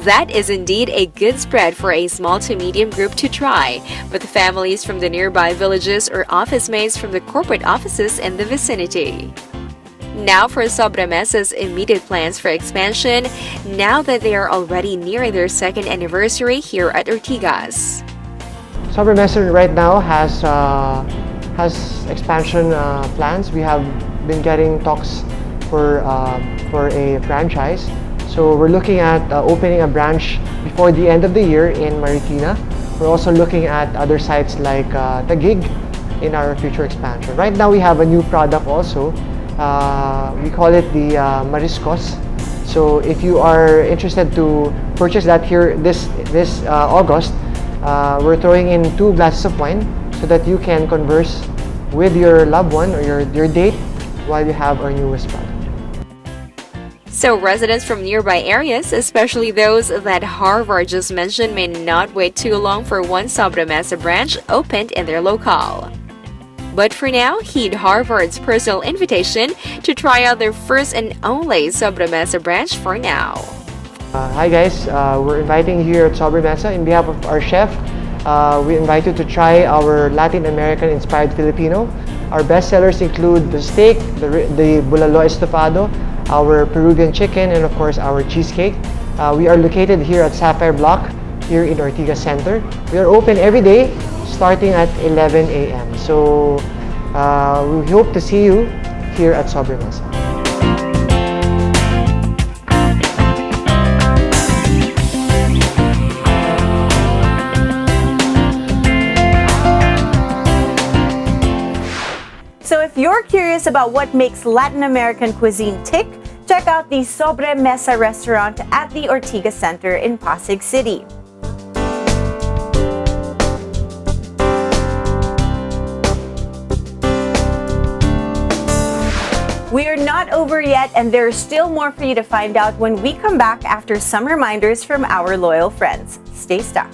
Speaker 16: That is indeed a good spread for a small to medium group to try, with families from the nearby villages or office mates from the corporate offices in the vicinity. Now for Sobremesa's immediate plans for expansion, now that they are already near their 2nd anniversary here at Ortigas.
Speaker 19: Sobremesa right now has expansion plans. We have been getting talks for a franchise. So we're looking at opening a branch before the end of the year in Marikina. We're also looking at other sites like Taguig in our future expansion. Right now we have a new product also. We call it the Mariscos. So if you are interested to purchase that here this August, we're throwing in 2 glasses of wine so that you can converse with your loved one or your date while you have our newest product.
Speaker 16: So residents from nearby areas, especially those that Harvard just mentioned, may not wait too long for one Sobremesa branch opened in their locale. But for now, heed Harvard's personal invitation to try out their first and only Sobremesa branch for now.
Speaker 19: Hi guys, we're inviting you here at Sobremesa. In behalf of our chef, we invite you to try our Latin American inspired Filipino. Our best sellers include the steak, the bulalo estofado, our Peruvian chicken, and of course our cheesecake. We are located here at Sapphire Block here in Ortigas Center. We are open every day starting at 11 a.m. So we hope to see you here at Sobremesa.
Speaker 3: you're curious about what makes Latin American cuisine tick, check out the Sobre Mesa restaurant at the Ortigas Center in Pasig City. We are not over yet, and there's still more for you to find out when we come back after some reminders from our loyal friends. Stay stuck.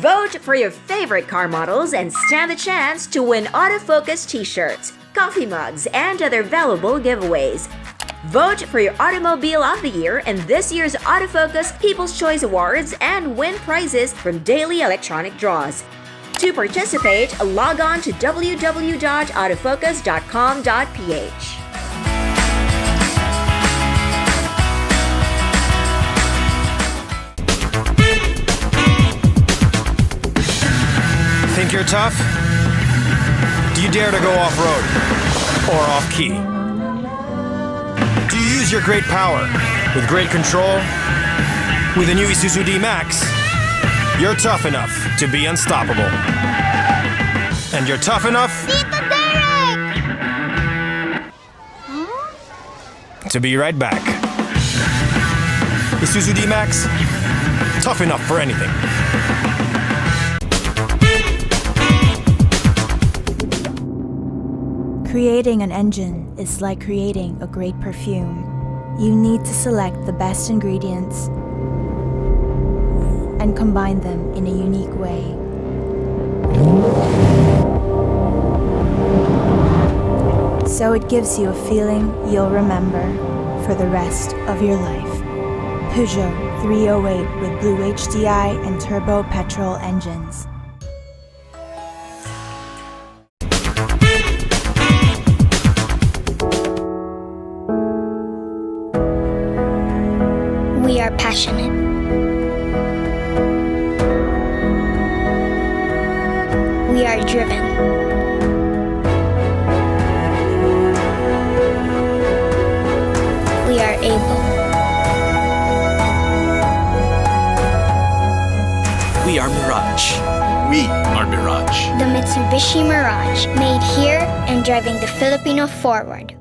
Speaker 4: Vote for your favorite car models and stand the chance to win autofocus t-shirts, coffee mugs, and other valuable giveaways. Vote for your Automobile of the Year in this year's Autofocus People's Choice Awards and win prizes from daily electronic draws. To participate, log on to www.autofocus.com.ph.
Speaker 8: Think you're tough? Do you dare to go off-road or off-key? Do you use your great power with great control? With the new Isuzu D-Max, you're tough enough to be unstoppable. And you're tough enough to be right back. Isuzu D-Max, tough enough for anything.
Speaker 5: Creating an engine is like creating a great perfume. You need to select the best ingredients and combine them in a unique way. So it gives you a feeling you'll remember for the rest of your life. Peugeot 308 with Blue HDI and turbo petrol engines.
Speaker 6: We are passionate. We are driven. We are able.
Speaker 13: We are Mirage. We are Mirage.
Speaker 6: The Mitsubishi Mirage, made here and driving the Filipino forward.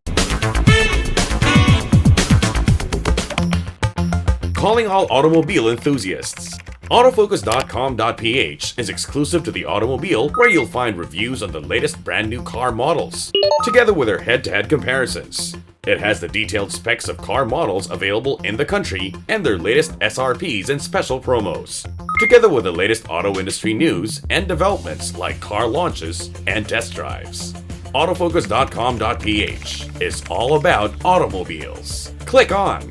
Speaker 15: Calling all automobile enthusiasts. Autofocus.com.ph is exclusive to the automobile, where you'll find reviews on the latest brand new car models, together with their head-to-head comparisons. It has the detailed specs of car models available in the country and their latest SRPs and special promos, together with the latest auto industry news and developments like car launches and test drives. Autofocus.com.ph is all about automobiles. Click on.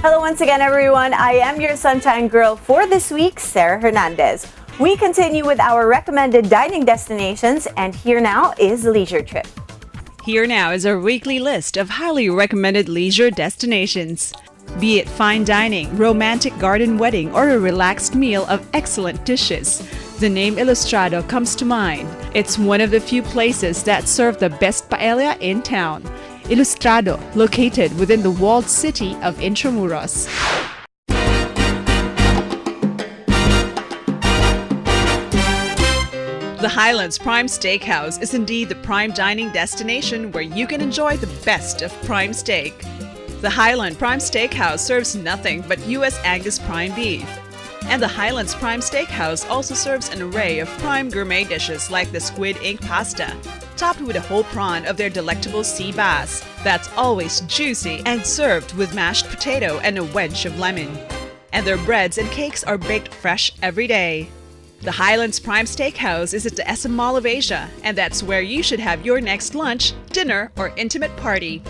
Speaker 3: Hello once again, everyone. I am your sunshine girl for this week, Sarah Hernandez. We continue with our recommended dining destinations, and here now is Leisure Trip.
Speaker 20: Here now is our weekly list of highly recommended leisure destinations. Be it fine dining, romantic garden wedding, or a relaxed meal of excellent dishes, the name Ilustrado comes to mind. It's one of the few places that serve the best paella in town. Ilustrado, located within the walled city of Intramuros. The Highlands Prime Steakhouse is indeed the prime dining destination where you can enjoy the best of prime steak. The Highland Prime Steakhouse serves nothing but U.S. Angus prime beef. And the Highlands Prime Steakhouse also serves an array of prime gourmet dishes like the squid ink pasta, topped with a whole prawn of their delectable sea bass that's always juicy and served with mashed potato and a wedge of lemon. And their breads and cakes are baked fresh every day. The Highlands Prime Steakhouse is at the SM Mall of Asia, and that's where you should have your next lunch, dinner, or intimate party.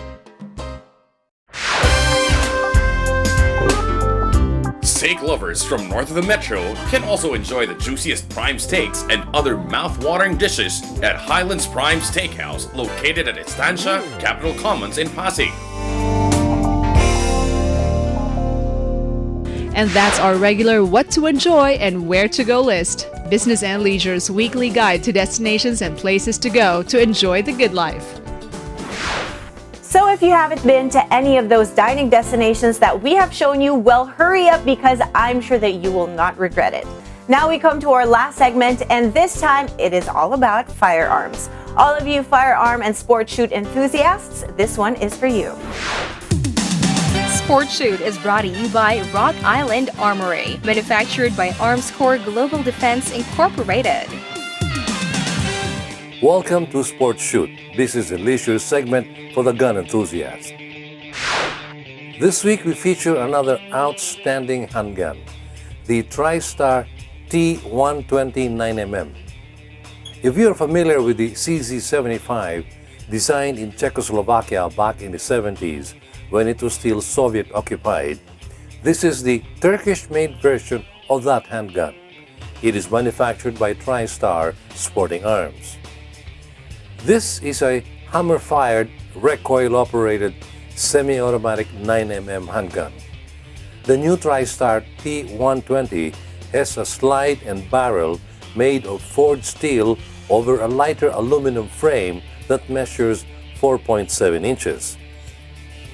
Speaker 15: Steak lovers from north of the metro can also enjoy the juiciest prime steaks and other mouth-watering dishes at Highlands Prime Steakhouse, located at Estancia, Capitol Commons in Pasig.
Speaker 20: And that's our regular What to Enjoy and Where to Go list. Business and Leisure's weekly guide to destinations and places to go to enjoy the good life.
Speaker 3: So if you haven't been to any of those dining destinations that we have shown you, well, hurry up because I'm sure that you will not regret it. Now we come to our last segment, and this time it is all about firearms. All of you firearm and sport shoot enthusiasts, this one is for you.
Speaker 16: Sport Shoot is brought to you by Rock Island Armory, manufactured by Arms Corps Global Defense Incorporated.
Speaker 2: Welcome to Sport Shoot. This is a leisure segment for the gun enthusiast. This week we feature another outstanding handgun, the TriStar T120 9mm. If you're familiar with the CZ75, designed in Czechoslovakia back in the 70s when it was still Soviet occupied, this is the Turkish-made version of that handgun. It is manufactured by TriStar Sporting Arms. This is a hammer-fired, recoil-operated, semi-automatic 9mm handgun. The new TriStar T120 has a slide and barrel made of forged steel over a lighter aluminum frame that measures 4.7 inches.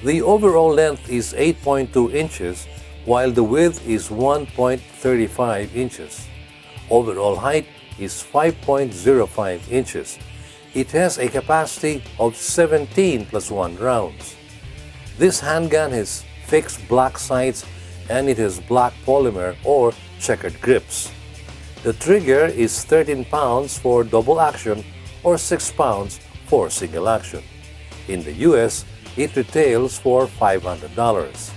Speaker 2: The overall length is 8.2 inches, while the width is 1.35 inches. Overall height is 5.05 inches. It has a capacity of 17 plus 1 rounds. This handgun has fixed black sights and it has black polymer or checkered grips. The trigger is 13 pounds for double action or 6 pounds for single action. In the US, it retails for $500.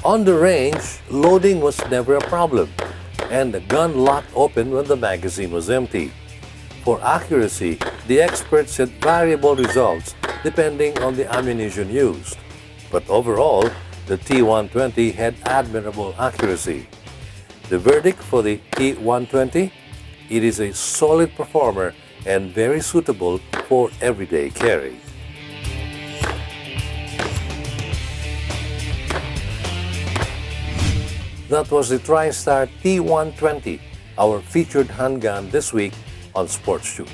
Speaker 2: On the range, loading was never a problem, and the gun locked open when the magazine was empty. For accuracy, the experts had variable results depending on the ammunition used. But overall, the T120 had admirable accuracy. The verdict for the T120? It is a solid performer and very suitable for everyday carry. That was the TriStar T120, our featured handgun this week on Sports Shoot.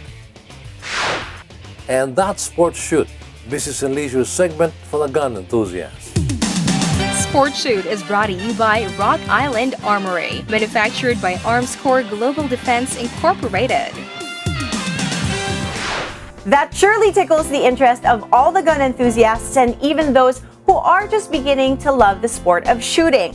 Speaker 2: And that's Sports Shoot, Business and Leisure segment for the gun enthusiast.
Speaker 16: Sport Shoot is brought to you by Rock Island Armory, manufactured by Arms Corps Global Defense Incorporated.
Speaker 3: That surely tickles the interest of all the gun enthusiasts and even those who are just beginning to love the sport of shooting.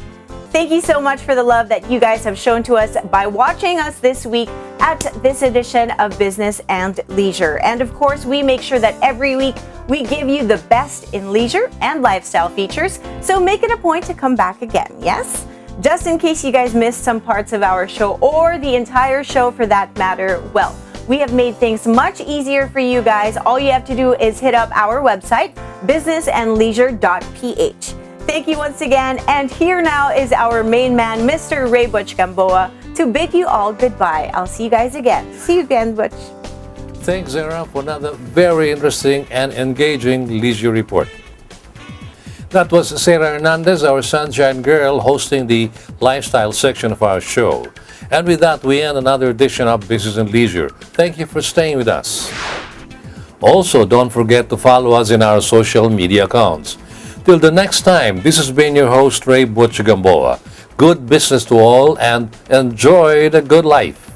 Speaker 3: Thank you so much for the love that you guys have shown to us by watching us this week at this edition of Business and Leisure. And of course, we make sure that every week we give you the best in leisure and lifestyle features, so make it a point to come back again, yes? Just in case you guys missed some parts of our show or the entire show for that matter, well, we have made things much easier for you guys. All you have to do is hit up our website, businessandleisure.ph. Thank you once again, and here now is our main man, Mr. Ray Butch Gamboa, to bid you all goodbye. I'll see you guys again. See you again, Butch.
Speaker 2: Thanks, Zara, for another very interesting and engaging leisure report. That was Sarah Hernandez, our sunshine girl, hosting the lifestyle section of our show. And with that, we end another edition of Business and Leisure. Thank you for staying with us. Also, don't forget to follow us in our social media accounts. Till the next time, this has been your host, Ray Butch Gamboa. Good business to all and enjoy the good life.